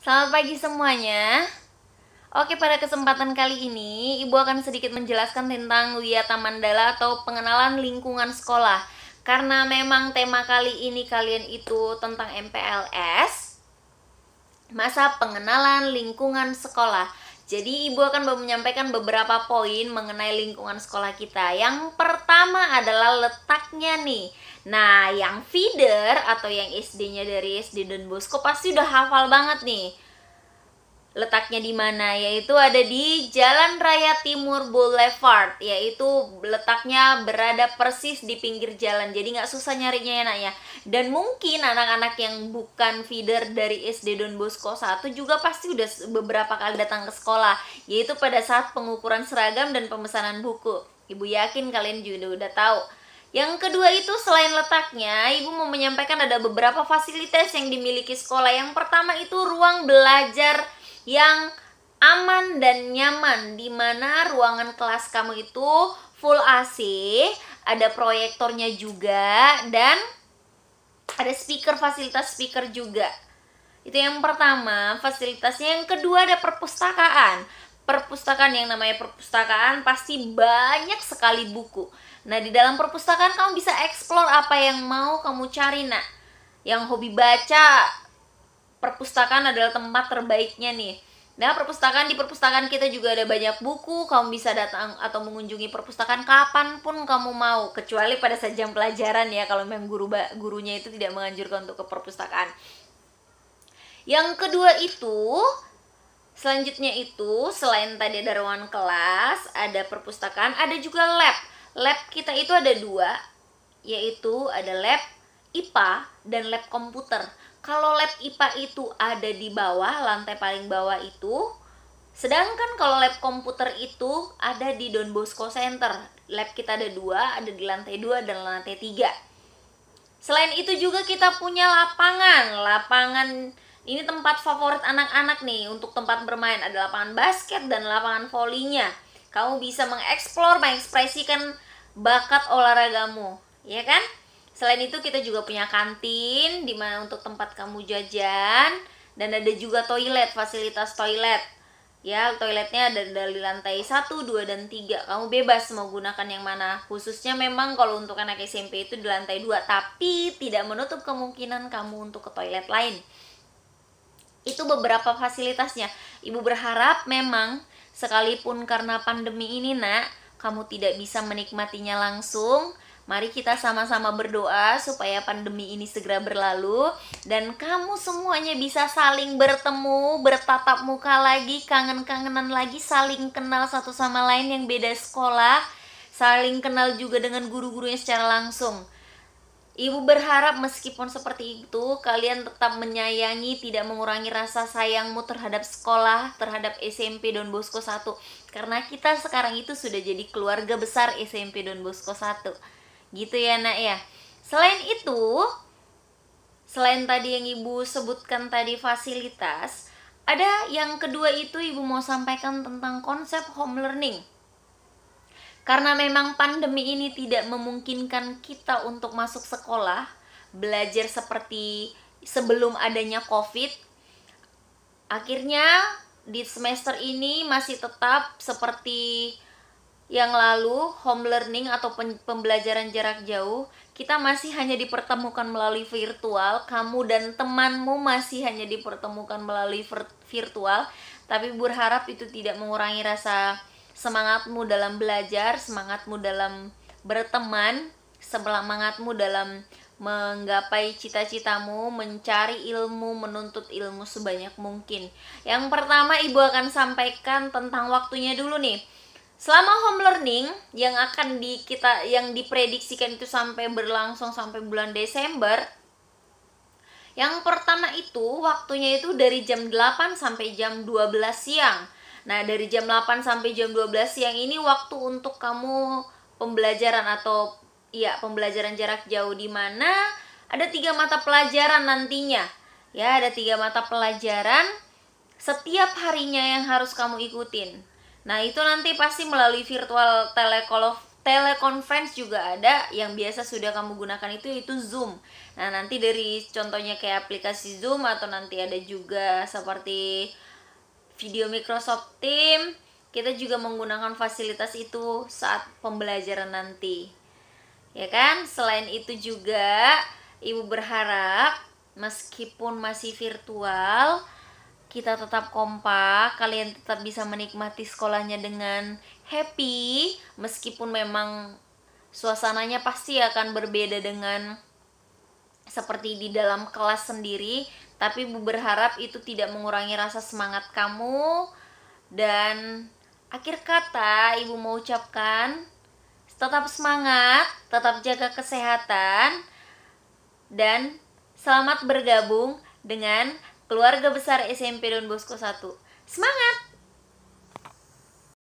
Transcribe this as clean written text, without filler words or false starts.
Selamat pagi semuanya. Oke, pada kesempatan kali ini Ibu akan sedikit menjelaskan tentang Wiyata Mandala atau pengenalan lingkungan sekolah. Karena memang tema kali ini kalian itu tentang MPLS, masa pengenalan lingkungan sekolah. Jadi Ibu akan menyampaikan beberapa poin mengenai lingkungan sekolah kita. Yang pertama adalah letaknya nih. Nah, yang feeder atau yang SD-nya dari SD Don Bosco pasti udah hafal banget nih letaknya di mana, yaitu ada di Jalan Raya Timur Boulevard, yaitu letaknya berada persis di pinggir jalan, jadi nggak susah nyarinya ya nak ya. Dan mungkin anak-anak yang bukan feeder dari SD Don Bosco 1 juga pasti udah beberapa kali datang ke sekolah, yaitu pada saat pengukuran seragam dan pemesanan buku. Ibu yakin kalian juga udah tahu. Yang kedua itu selain letaknya, Ibu mau menyampaikan ada beberapa fasilitas yang dimiliki sekolah. Yang pertama itu ruang belajar yang aman dan nyaman, di mana ruangan kelas kamu itu full AC, ada proyektornya juga, dan ada fasilitas speaker juga. Itu yang pertama, fasilitasnya. Yang kedua ada perpustakaan. Perpustakaan, yang namanya perpustakaan pasti banyak sekali buku. Nah, di dalam perpustakaan kamu bisa explore apa yang mau kamu cari, nak. Yang hobi baca, perpustakaan adalah tempat terbaiknya nih. Nah, di perpustakaan kita juga ada banyak buku. Kamu bisa datang atau mengunjungi perpustakaan kapanpun kamu mau, kecuali pada saat jam pelajaran ya, kalau memang gurunya itu tidak menganjurkan untuk ke perpustakaan. Yang kedua itu, selanjutnya itu, selain tadi ada ruangan kelas, ada perpustakaan, ada juga lab. Lab kita itu ada dua, yaitu ada lab IPA dan lab komputer. Kalau lab IPA itu ada di bawah, lantai paling bawah itu. Sedangkan kalau lab komputer itu ada di Don Bosco Center. Lab kita ada dua, ada di lantai 2 dan lantai 3. Selain itu juga kita punya lapangan. Lapangan ini tempat favorit anak-anak nih untuk tempat bermain. Ada lapangan basket dan lapangan volinya. Kamu bisa mengekspresikan bakat olahragamu, ya kan? Selain itu kita juga punya kantin di mana untuk tempat kamu jajan, dan ada juga toilet, fasilitas toilet. Ya, toiletnya ada dari lantai 1, 2, dan 3. Kamu bebas mau gunakan yang mana. Khususnya memang kalau untuk anak SMP itu di lantai 2, tapi tidak menutup kemungkinan kamu untuk ke toilet lain. Itu beberapa fasilitasnya. Ibu berharap memang sekalipun karena pandemi ini nak, kamu tidak bisa menikmatinya langsung, mari kita sama-sama berdoa supaya pandemi ini segera berlalu dan kamu semuanya bisa saling bertemu, bertatap muka lagi, kangen-kangenan lagi, saling kenal satu sama lain yang beda sekolah, saling kenal juga dengan guru-gurunya secara langsung. Ibu berharap meskipun seperti itu, kalian tetap menyayangi, tidak mengurangi rasa sayangmu terhadap sekolah, terhadap SMP Don Bosco 1. Karena kita sekarang itu sudah jadi keluarga besar SMP Don Bosco 1. Gitu ya nak ya. Selain itu, selain tadi yang ibu sebutkan tadi fasilitas, ada yang kedua itu ibu mau sampaikan tentang konsep home learning. Karena memang pandemi ini tidak memungkinkan kita untuk masuk sekolah, belajar seperti sebelum adanya COVID. Akhirnya di semester ini masih tetap seperti yang lalu, home learning atau pembelajaran jarak jauh. Kita masih hanya dipertemukan melalui virtual, kamu dan temanmu masih hanya dipertemukan melalui virtual. Tapi berharap itu tidak mengurangi rasa semangatmu dalam belajar, semangatmu dalam berteman, semangatmu dalam menggapai cita-citamu, mencari ilmu, menuntut ilmu sebanyak mungkin. Yang pertama ibu akan sampaikan tentang waktunya dulu nih. Selama home learning yang yang diprediksikan itu sampai berlangsung sampai bulan Desember. Yang pertama itu waktunya itu dari jam 8 sampai jam 12 siang. Nah, dari jam 8 sampai jam 12 siang ini waktu untuk kamu pembelajaran atau pembelajaran jarak jauh, di mana ada 3 mata pelajaran nantinya. Ya, ada 3 mata pelajaran setiap harinya yang harus kamu ikutin. Nah, itu nanti pasti melalui teleconference juga ada, yang biasa sudah kamu gunakan itu Zoom. Nah, nanti dari contohnya kayak aplikasi Zoom, atau nanti ada juga seperti video Microsoft Teams, kita juga menggunakan fasilitas itu saat pembelajaran nanti. Ya kan? Selain itu juga Ibu berharap meskipun masih virtual, kita tetap kompak, kalian tetap bisa menikmati sekolahnya dengan happy, meskipun memang suasananya pasti akan berbeda dengan seperti di dalam kelas sendiri, tapi Ibu berharap itu tidak mengurangi rasa semangat kamu. Dan akhir kata Ibu mau ucapkan, tetap semangat, tetap jaga kesehatan, dan selamat bergabung dengan keluarga besar SMP Don Bosco 1. Semangat!